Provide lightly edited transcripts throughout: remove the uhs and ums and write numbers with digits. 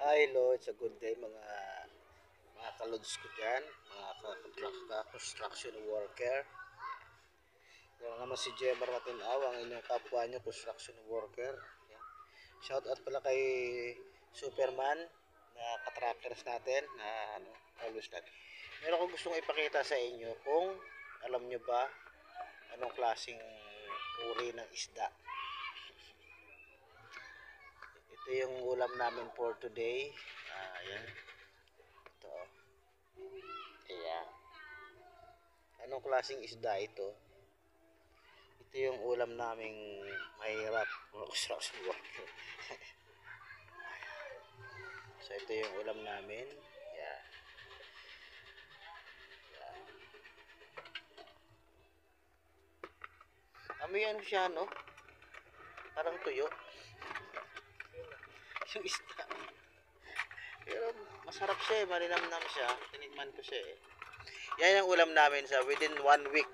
Hi Lord, sa good day mga kalods ko dyan, mga construction worker. Yan naman si Jemar Matinaw, ang inyong kapwa nyo construction worker. Yan. Shout out pala kay Superman na katrackers natin na always natin. Meron akong gustong ipakita sa inyo kung alam nyo ba anong klaseng uri ng isda. Ito yung ulam namin for today. Ayan. Ito. Ayan. Anong klaseng isda ito? Ito yung ulam naming mahirap. So ito yung ulam namin. Ayan. Ayan. Amoy ano siya, no? Parang tuyo. Yung isda. Pero masarap siya eh. Malinamnam siya. Tinikman ko siya eh. Yan ang ulam namin sa within 1 week.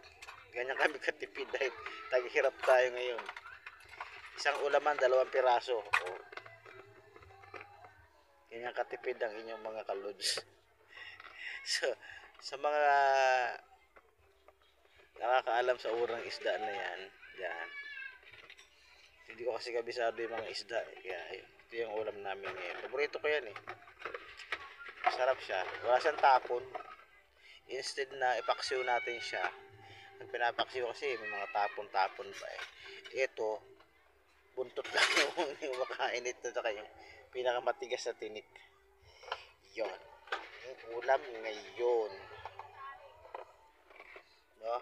Ganyan kami katipid dahil taghirap tayo ngayon. Isang ulaman, 2 piraso. Oh. Ganyan katipid ang inyong mga kalods. So, sa mga nakakaalam sa urang isda na yan, yan. Hindi ko kasi kabisado yung mga isda eh. Kaya ito yung ulam namin ngayon. Paborito ko yan eh. Sarap siya. Wala siyang tapon. Instead na ipaksiw natin siya, ang pinapaksiw kasi may mga tapon-tapon pa eh. Ito, buntot lang yung makain ito sa kanyang pinakamatigas na tinik. Yon. Yung ulam ngayon. No?